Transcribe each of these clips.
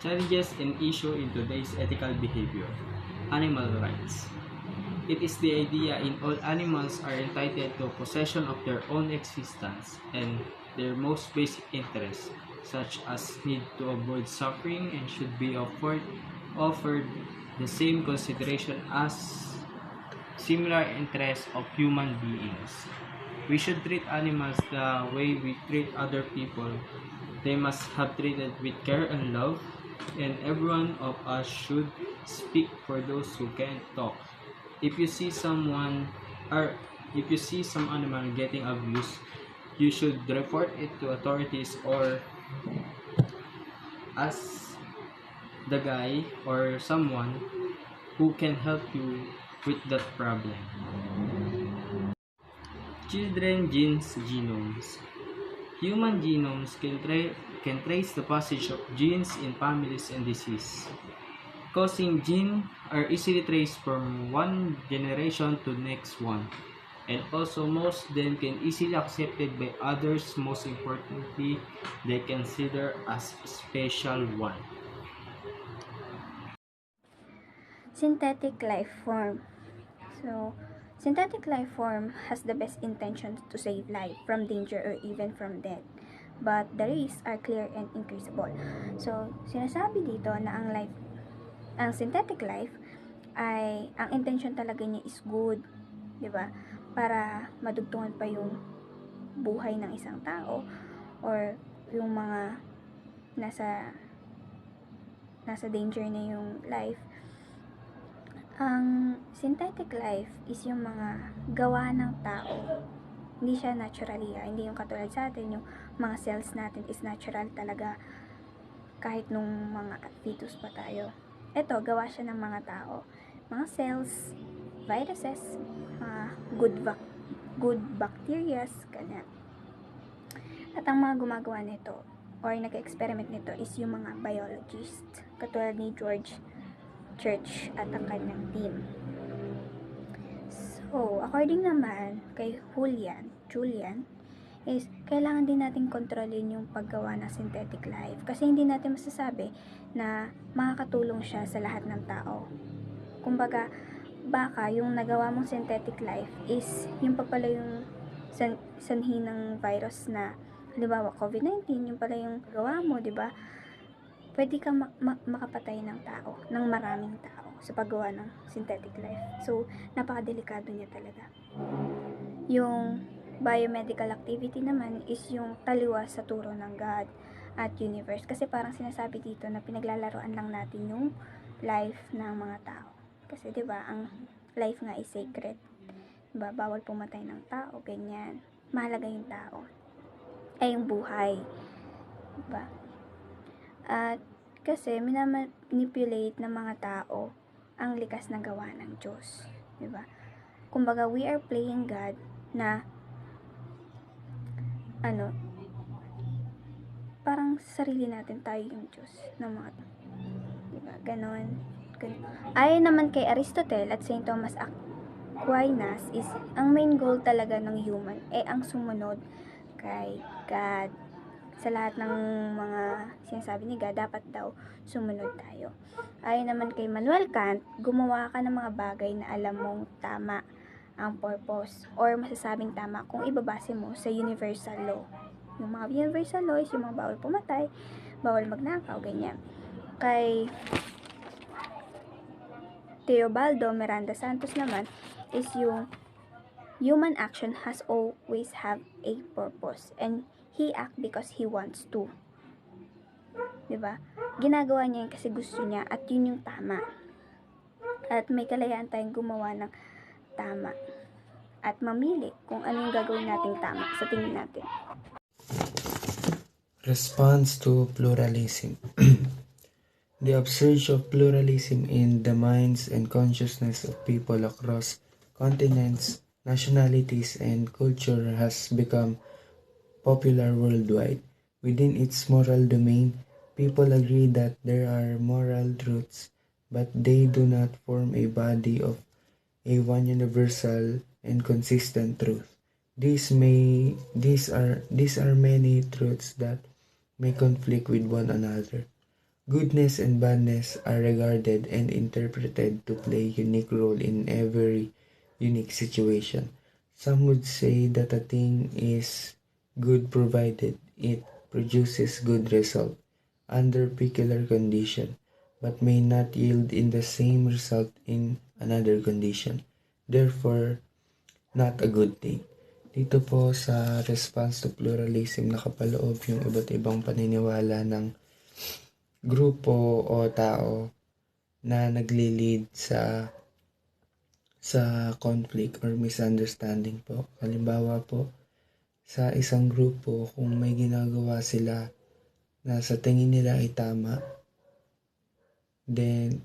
challenges an issue in today's ethical behavior: animal rights. It is the idea in all animals are entitled to possession of their own existence and their most basic interests, such as need to avoid suffering and should be offered the same consideration as similar interests of human beings. We should treat animals the way we treat other people. They must have treated with care and love, and every one of us should speak for those who can't talk. If you see someone or if you see some animal getting abused, you should report it to authorities or ask the guy or someone who can help you with that problem. Children genes genomes. Human genomes can trace the passage of genes in families and disease. Causing genes are easily traced from one generation to next one, and also most of them can easily accepted by others. Most importantly, they consider as special one. Synthetic life form. So, synthetic life form has the best intentions to save life from danger or even from death. But the risks are clear and increasable. So, sinasabi dito na ang synthetic life ay ang intention talaga niya is good, 'di ba? Para madugtungan pa yung buhay ng isang tao or yung mga nasa danger na yung life. Ang synthetic life is yung mga gawa ng tao. Hindi siya naturally, hindi yung katulad sa atin, yung mga cells natin is natural talaga kahit nung mga fetus pa tayo. Ito, gawa siya ng mga tao. Mga cells, viruses, good bacteria, ganyan. At ang mga gumagawa nito or nag-experiment nito is yung mga biologist, katulad ni George Church at ang kanyang team. So, according naman kay Julian, is kailangan din natin kontrolin yung paggawa ng synthetic life kasi hindi natin masasabi na makakatulong siya sa lahat ng tao. Kumbaga, baka yung nagawa mong synthetic life is yung pa pala yung sanhi ng virus na halimbawa COVID-19, yung pala yung gawa mo, di ba? Pwede kang makapatay ng tao, ng maraming tao sa paggawa ng synthetic life. So, napakadelikado niya talaga. Yung biomedical activity naman is yung taliwas sa turo ng God at universe. Kasi parang sinasabi dito na pinaglalaroan lang natin yung life ng mga tao. Kasi 'di ba, ang life nga is sacred. Diba? Bawal pumatay ng tao, ganyan. Mahalaga yung tao. Ay, yung buhay. Diba? At kasi minamanipulate ng mga tao ang likas na gawa ng Diyos. Diba? Kumbaga, we are playing God na parang sarili natin tayo yung Diyos ng mga tao. Diba? Ganon. Ayon naman kay Aristotle at St. Thomas Aquinas is ang main goal talaga ng human ang sumunod kay God. Sa lahat ng mga sinasabi ni God, dapat daw sumunod tayo. Ayon naman kay Manuel Kant, gumawa ka ng mga bagay na alam mong tama ang purpose or masasabing tama kung ibabase mo sa universal law. Yung mga universal law is yung mga bawal pumatay, bawal magnakaw, ganyan. Kay Teobaldo Miranda Santos naman is yung human action has always have a purpose and he act because he wants to. Diba? Ginagawa niya yun kasi gusto niya at yun yung tama. At may kalayaan tayong gumawa ng tama. At mamili kung ano yung gagawin nating tama sa tingin natin. Response to pluralism. The upsurge of pluralism in the minds and consciousness of people across continents, nationalities, and culture has become popular worldwide. Within its moral domain, people agree that there are moral truths, but they do not form a body of a one universal and consistent truth. These are many truths that may conflict with one another. Goodness and badness are regarded and interpreted to play a unique role in every unique situation. Some would say that a thing is good provided it produces good result under peculiar condition, but may not yield in the same result in another condition. Therefore, not a good thing. Dito po sa response to pluralism nakapaloob yung iba't ibang paniniwala ng grupo o tao na nagli-lead sa conflict or misunderstanding po. Halimbawa po, sa isang grupo kung may ginagawa sila na sa tingin nila ay tama, then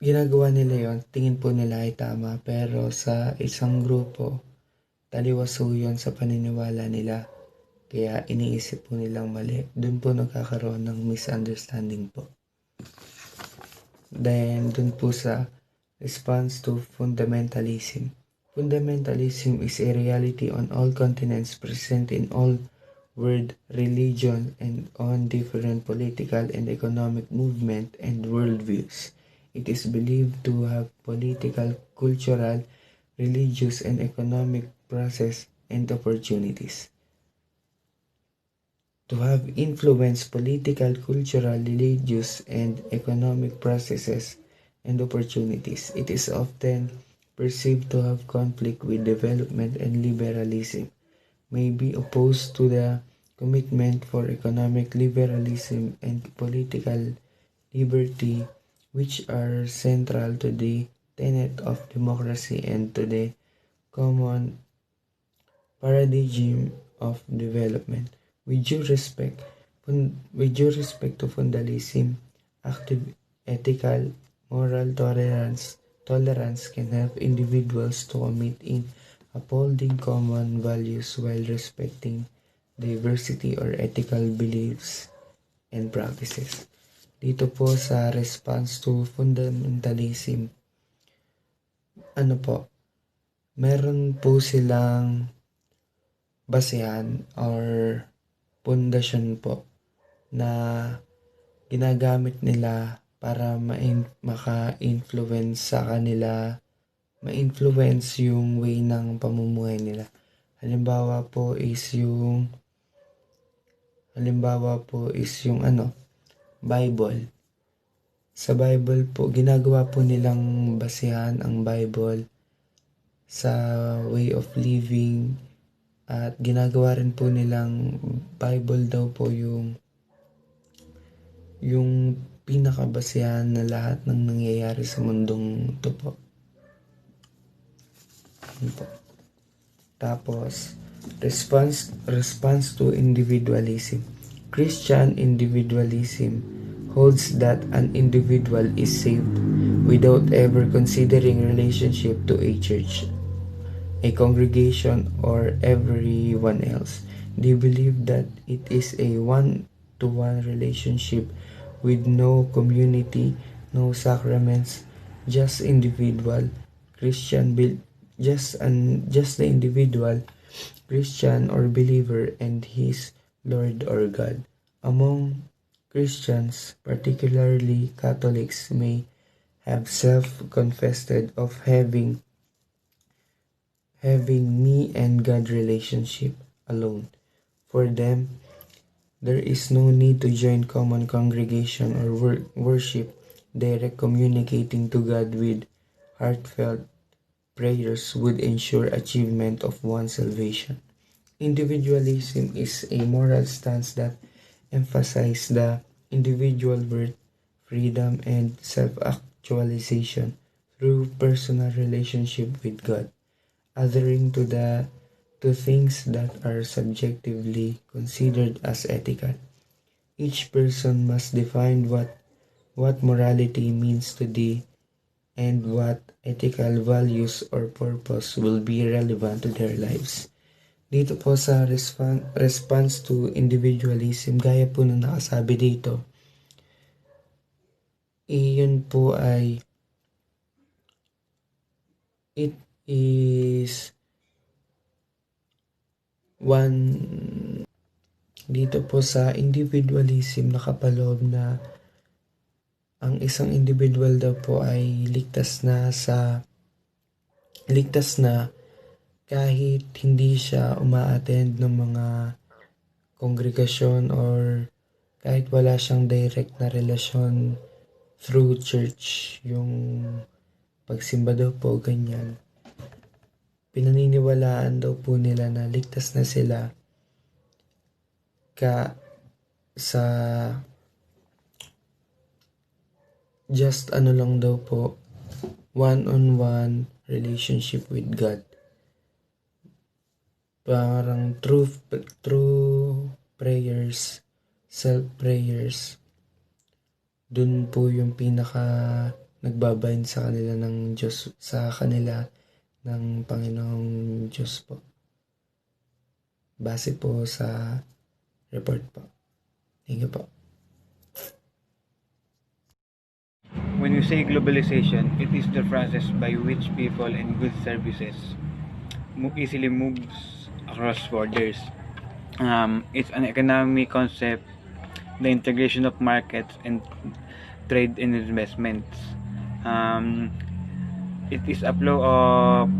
ginagawa nila yon, tingin po nila ay tama, pero sa isang grupo, taliwaso yun sa paniniwala nila. Kaya iniisip po nilang mali. Doon po nagkakaroon ng misunderstanding po. Then, dun po sa response to fundamentalism. Fundamentalism is a reality on all continents, present in all world religion and on different political and economic movement and worldviews. It is believed to have political, cultural, religious, and economic process and opportunities. To have influenced political, cultural, religious, and economic processes and opportunities. It is often perceived to have conflict with development and liberalism, may be opposed to the commitment for economic liberalism and political liberty, which are central to the tenet of democracy and to the common paradigm of development. With due respect to fundamentalism, active ethical, moral tolerance can help individuals to commit in upholding common values while respecting diversity or ethical beliefs and practices. Dito po sa response to fundamentalism, meron po silang basehan or pundasyon po na ginagamit nila para maka-influence sa kanila, ma-influence yung way ng pamumuhay nila. Halimbawa po is yung Bible. Sa Bible po, ginagawa po nilang basehan ang Bible sa way of living. At ginagawa rin po nilang Bible daw po yung pinakabasehan na lahat ng nangyayari sa mundong ito po. Tapos, response to individualism. Christian individualism holds that an individual is saved without ever considering relationship to a church, a congregation, or everyone else. They believe that it is a one-to-one relationship with no community, no sacraments, just individual Christian, just the individual Christian or believer and his Lord or God. Among Christians, particularly Catholics, may have self-confessed of having me and God relationship alone. For them, there is no need to join common congregation or worship. Direct communicating to God with heartfelt prayers would ensure achievement of one's salvation. Individualism is a moral stance that emphasizes the individual worth, freedom, and self-actualization through personal relationship with God, adhering to things that are subjectively considered as ethical. Each person must define what morality means to thee and what ethical values or purpose will be relevant to their lives. Dito po sa response to individualism, gaya po na nakasabi dito, iyon po ay it is one Dito po sa individualism nakapaloob na ang isang individual daw po ay ligtas na kahit hindi siya uma-attend ng mga kongregasyon or kahit wala siyang direct na relasyon through church, yung pagsimba daw po, ganyan. Pinaniniwalaan daw po nila na ligtas na sila sa just lang daw po, one-on-one relationship with God. Parang true prayers, self prayers, dun po yung pinaka nagbabind sa kanila ng Diyos, sa kanila ng Panginoong Diyos po. Base po sa report po. Thank you po. When you say globalization, it is the process by which people and goods services easily moves across borders. It's an economic concept, the integration of markets and trade and investments. It is a flow of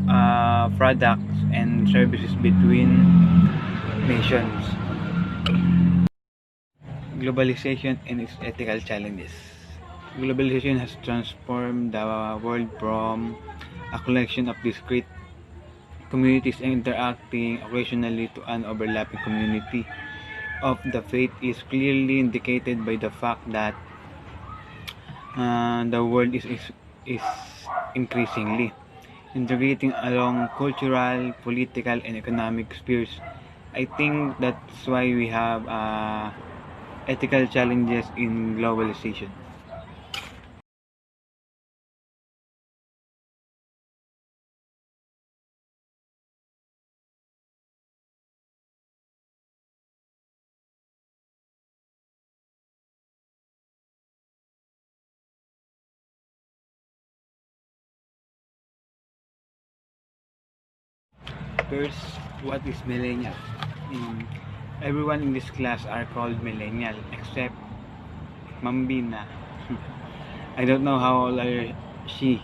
products and services between nations. Globalization and its ethical challenges. Globalization has transformed the world from a collection of discrete communities interacting occasionally to an overlapping community of the faith is clearly indicated by the fact that the world is increasingly integrating along cultural, political, and economic spheres. I think that's why we have ethical challenges in globalization. First, what is millennial? Everyone in this class are called millennial except Mambina. I don't know how old are she.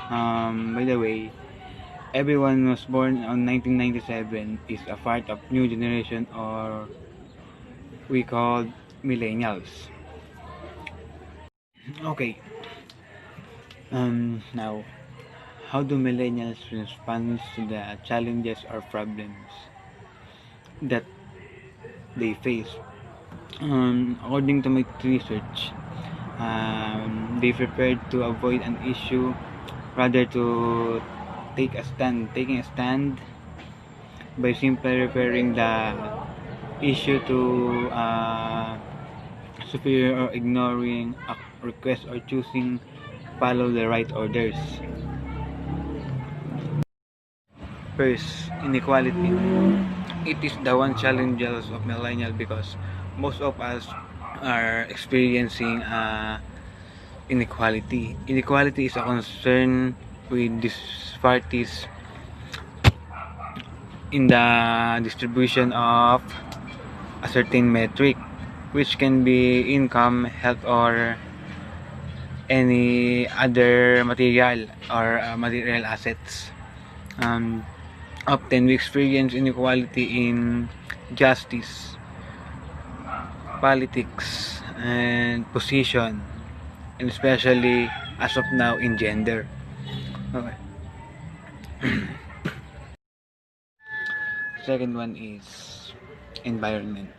By the way, everyone was born on 1997 is a part of new generation, or we called millennials. Okay. Now, how do millennials respond to the challenges or problems that they face? According to my research, they prepared to avoid an issue rather to taking a stand by simply referring the issue to superior or ignoring a request or choosing follow the right orders. First, inequality. It is the one challenges of millennial because most of us are experiencing inequality. Inequality is a concern with disparities in the distribution of a certain metric, which can be income, health, or any other material or material assets. Often we experience inequality in justice, politics, and position, and especially as of now in gender. Okay. Second one is environment.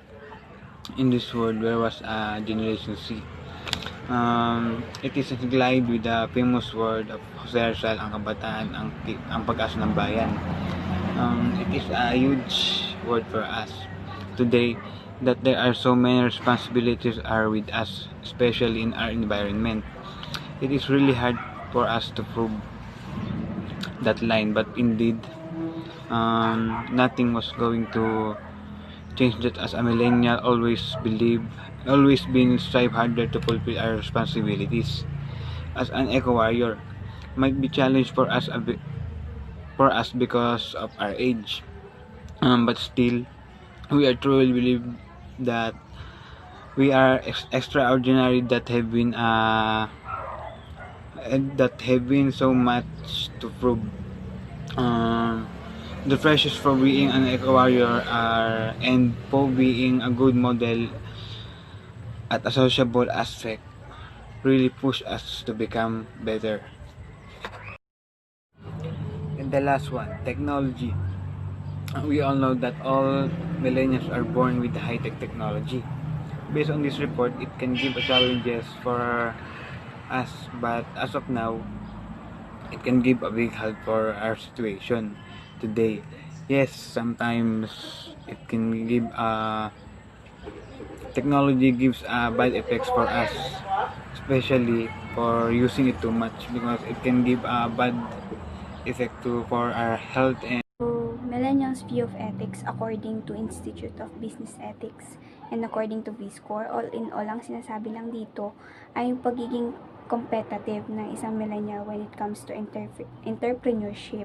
In this world, where was Generation Z? It is glide with the famous word of Jose Rizal, ang kabataan, ang pag-asa ng bayan. It is a huge word for us today that there are so many responsibilities are with us, especially in our environment. It is really hard for us to prove that line, but indeed, nothing was going to change that. As a millennial, always been strive harder to fulfill our responsibilities. As an eco warrior, might be challenged for us because of our age, but still We are truly believe that we are extraordinary, that have been so much to prove. Um, the precious for being an eco-warrior and for being a good model at a sociable aspect really push us to become better. And the last one, technology. We all know that all millennials are born with high-tech technology. Based on this report, it can give challenges for us, but as of now, it can give a big help for our situation today. Yes, sometimes it can give technology gives bad effects for us, especially for using it too much, because it can give a bad effect to for our health. And So, millennials' view of ethics according to Institute of Business Ethics and according to V-Score, all in all, ang sinasabi lang dito ay yung pagiging competitive ng isang millennial when it comes to entrepreneurship.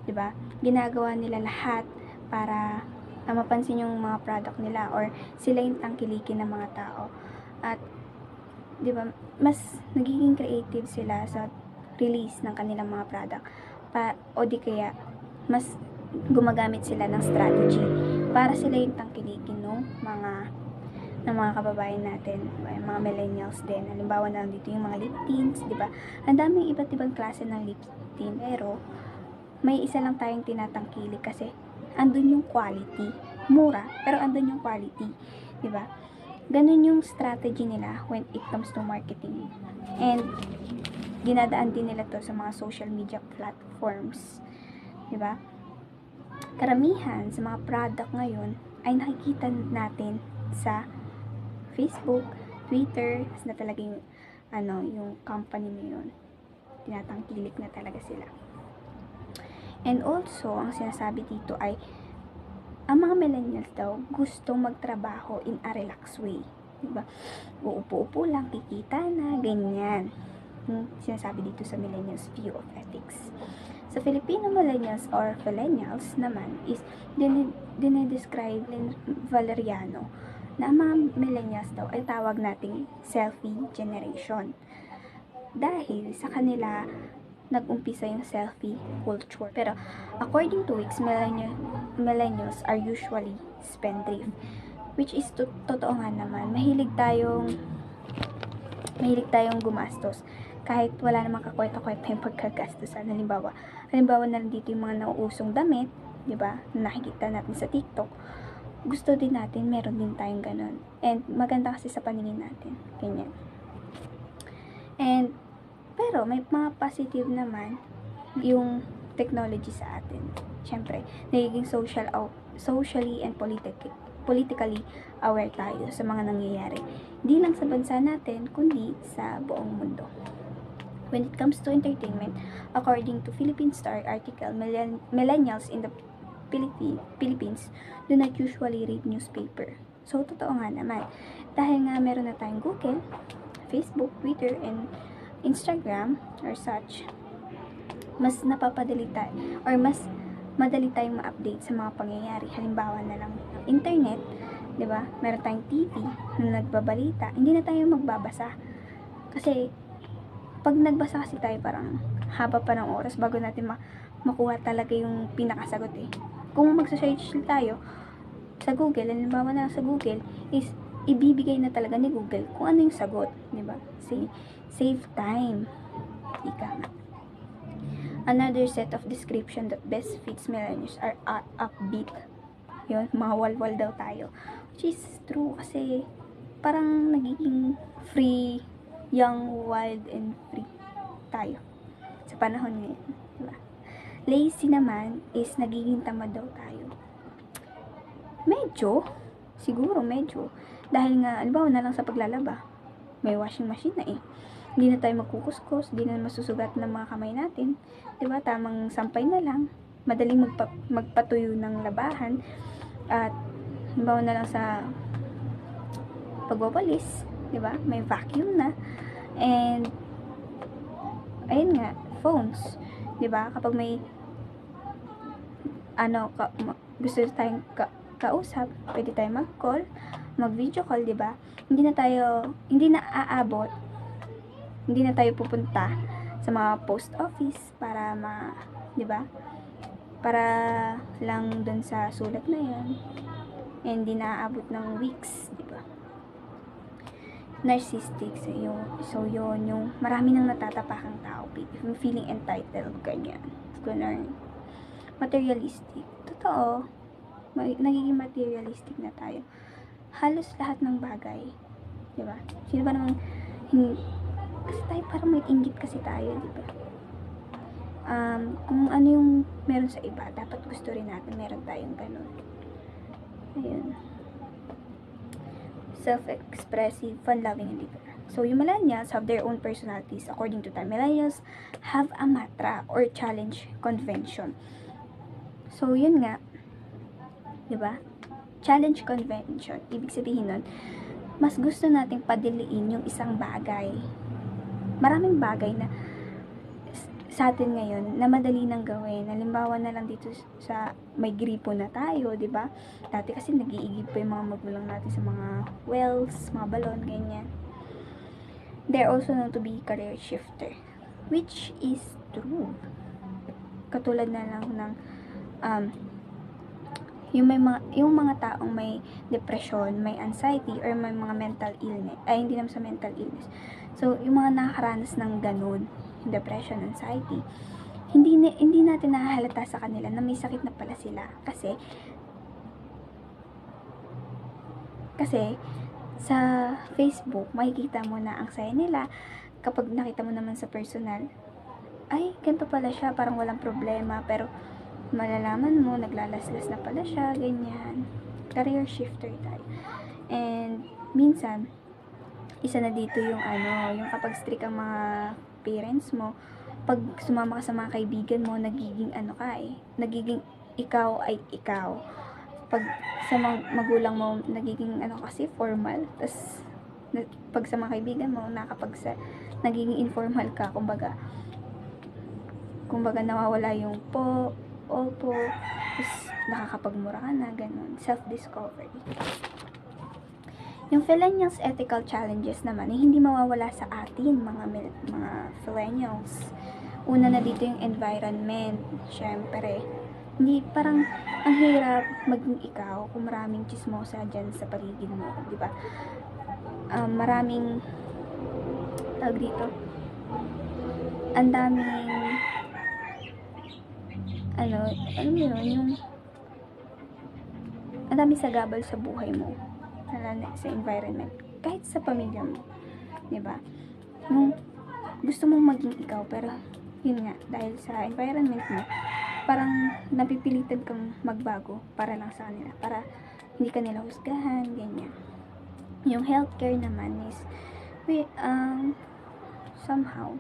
Diba? Ginagawa nila lahat para mapansin yung mga product nila or sila yung tangkilikin ng mga tao. At, diba, mas nagiging creative sila sa release ng kanilang mga product. O di kaya, mas gumagamit sila ng strategy para sila yung tangkilikin ng mga kababayan natin, yung mga millennials din. Halimbawa na lang dito yung mga lip tints, di ba? Ang daming iba't ibang klase ng lip tint, pero may isa lang tayong tinatangkilik kasi andun yung quality. Mura, pero andun yung quality, di ba? Ganun yung strategy nila when it comes to marketing. And dinadaan din nila to sa mga social media platforms, di ba? Karamihan sa mga product ngayon ay nakikita natin sa Facebook, Twitter, na talaga yung company na yun. Tinatangkilik na talaga sila. And also, ang sinasabi dito ay ang mga millennials daw gustong magtrabaho in a relaxed way. Diba? Uupo-upo lang, kikita na, ganyan. Sinasabi dito sa millennials view of ethics. Sa Filipino millennials or millennials naman is dinedescribe ni Valeriano na ang mga millennials daw ay tawag nating selfie generation. Dahil sa kanila nag-umpisa yung selfie culture. Pero according to Wix, millennials are usually spendthrift, which is totoo nga naman. Mahilig tayong gumastos kahit wala namang kakwenta-kwenta yung pagkagastosan. Halimbawa na lang dito yung mga nauusong damit, di ba? Na nakikita natin sa TikTok. Gusto din natin, meron din tayong ganun. And maganda kasi sa paningin natin. Ganyan. And pero may mga positive naman yung technology sa atin. Siyempre, nagiging socially and politically aware tayo sa mga nangyayari. Hindi lang sa bansa natin, kundi sa buong mundo. When it comes to entertainment, according to Philippine Star article, millennials in the Philippines do not usually read newspaper. So, totoo nga naman. Dahil nga meron na tayong Google, Facebook, Twitter, and Instagram or such, mas napapadali tayo or mas madali tayong ma-update sa mga pangyayari. Halimbawa na lang internet, 'di ba? Meron tayong TV na nagbabalita, hindi na tayo magbabasa. Kasi pag nagbasa kasi tayo, parang haba pa ng oras bago natin makuha talaga yung pinakasagot eh. Kung magsa-search tayo sa Google, halimbawa na sa Google, is ibibigay na talaga ni Google kung ano yung sagot, di ba? Save time. Ika nga. Another set of description that best fits millennials are upbeat. Yun, mga walwal daw tayo. Which is true kasi parang nagiging free, young, wild, and free tayo sa panahon ngayon. Diba? Lazy naman is nagiging tamad daw tayo. Siguro medyo. Dahil nga, alibaw na lang sa paglalaba. May washing machine na eh. Hindi na tayo magkukuskus, hindi na masusugat ng mga kamay natin. Diba? Tamang sampay na lang. Madaling magpatuyo ng labahan. At, alibaw na lang sa pagwawalis. Diba? May vacuum na. And, ayun nga, phones. Diba? Kapag may, gusto tayong kausap, pwede tayo mag-call, mag-video call, di ba? Hindi na aabot, hindi na tayo pupunta sa mga post office para di ba? Para lang dun sa sulat na yun. And hindi na aabot ng weeks, di ba? Narcissistic, so yun, yung marami nang natatapakang tao, feeling entitled, ganyan. Ganun. Materialistic. Totoo, nagiging materialistic na tayo. Halos lahat ng bagay, di ba? Sino ba namang kasi tayo parang may inggit kasi tayo, di ba? Kung ano yung meron sa iba, dapat gusto rin natin meron tayong ganun. Ayun. Self-expressive, fun-loving, and deeper. So, yung millennials have their own personalities. According to time, millennials have a mantra or challenge convention. So, yun nga, di ba? Challenge convention. Ibig sabihin nun, mas gusto nating padiliin yung isang bagay. Maraming bagay na sa atin ngayon na madali nang gawin. Halimbawa na lang dito sa may gripo na tayo, di ba? Dati kasi nag-iigib pa yung mga magulang natin sa mga wells, mga balon, ganyan. They're also known to be career shifter, which is true. Katulad na lang ng yung mga taong may depression, may anxiety, or may mga mental illness, ay hindi naman sa mental illness. So, yung mga nakakaranas ng ganun, depression, anxiety, hindi natin nahahalata sa kanila na may sakit na pala sila. Kasi sa Facebook, makikita mo na ang saya nila. Kapag nakita mo naman sa personal, ay, ganito pala siya, parang walang problema, pero malalaman mo, naglalaslas na pala siya, ganyan. Career shifter tayo. And minsan, isa na dito yung yung kapag strict ang mga parents mo, pag sumama ka sa mga kaibigan mo, nagiging nagiging ikaw ay ikaw. Pag sa magulang mo, nagiging kasi formal. Tas pag sa mga kaibigan mo, nagiging informal ka, kumbaga nawawala yung po, opo, tas nakakapagmura ka na, ganun. Self-discovery. Yung millennials ethical challenges naman, hindi mawawala sa atin, mga millennials. Una na dito yung environment. Syempre, hindi, parang ang hirap maging ikaw kung maraming chismosa dyan sa paligid mo, di ba? Maraming tawag dito, ang daming yung ang daming sagabal sa buhay mo, sa environment, kahit sa pamilya mo, di ba? Nung gusto mong maging ikaw, pero yun nga, dahil sa environment mo, parang napipilitan kang magbago para lang sa kanila, para hindi ka nila husgahan, ganyan. Yung healthcare naman is somehow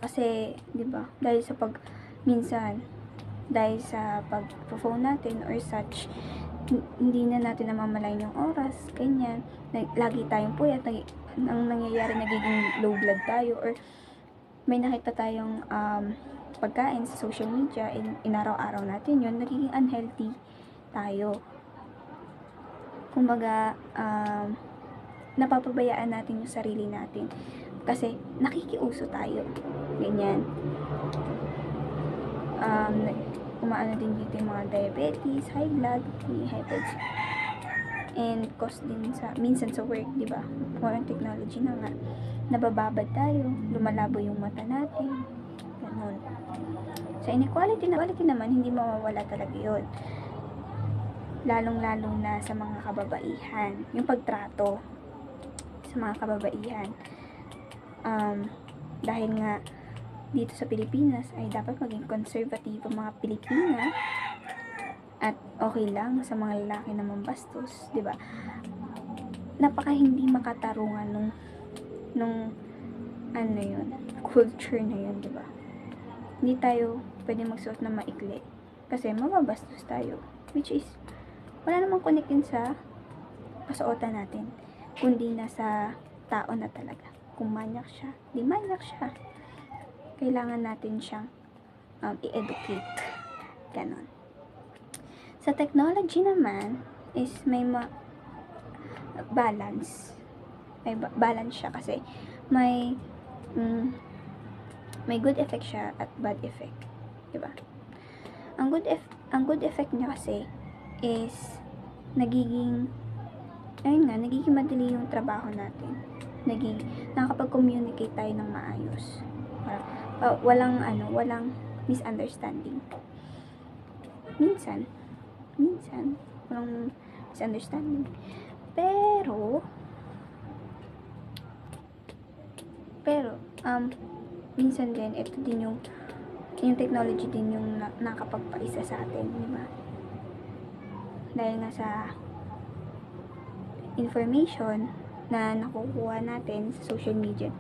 kasi, di ba, dahil sa pag-phone natin or such, hindi na natin namamalayan yung oras, ganyan. Lagi tayong puyat, ang nangyayari, nagiging low blood tayo, or may nakita tayong pagkain sa social media, inaraw-araw natin yun, nagiging unhealthy tayo. Kumbaga, napapabayaan natin yung sarili natin kasi nakikiuso tayo, ganyan. Umaano din dito yung mga diabetes, high blood, hypertension, and cost din minsan sa work, di ba? Modern technology na nga, nabababad tayo, lumalabo yung mata natin, ganun. Sa inequality naman, hindi mawawala talaga yun, lalong-lalo na sa mga kababaihan, yung pagtrato sa mga kababaihan. Dahil nga dito sa Pilipinas ay dapat maging conservative ang mga Pilipina at okay lang sa mga lalaki na mambastos, di ba? Napaka hindi makatarungan nung culture na yun, di ba? Hindi tayo pwede magsuot na maikli kasi mababastos tayo, which is wala namang connectin sa kasuotan natin, kundi na sa tao na talaga. Kung manyak siya, di manyak siya, kailangan natin siyang i-educate, ganon. Sa technology naman is may balance. May balance siya kasi may may good effect siya at bad effect, 'di ba? Ang good effect niya kasi is nagiging madali yung trabaho natin. Nakakapag-communicate tayo ng maayos. Walang misunderstanding. Minsan walang misunderstanding. Pero minsan din ito din yung technology din yung nakapagpaisa sa atin, di ba? Dahil nga sa information na nakukuha natin sa social media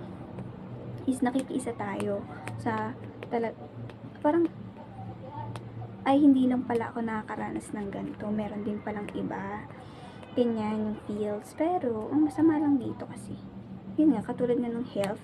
is nakikiisa tayo sa parang hindi lang pala ako nakakaranas ng ganito, meron din palang iba, ganyan yung feels. Pero ang masama lang dito kasi yun nga, katulad nga ng health,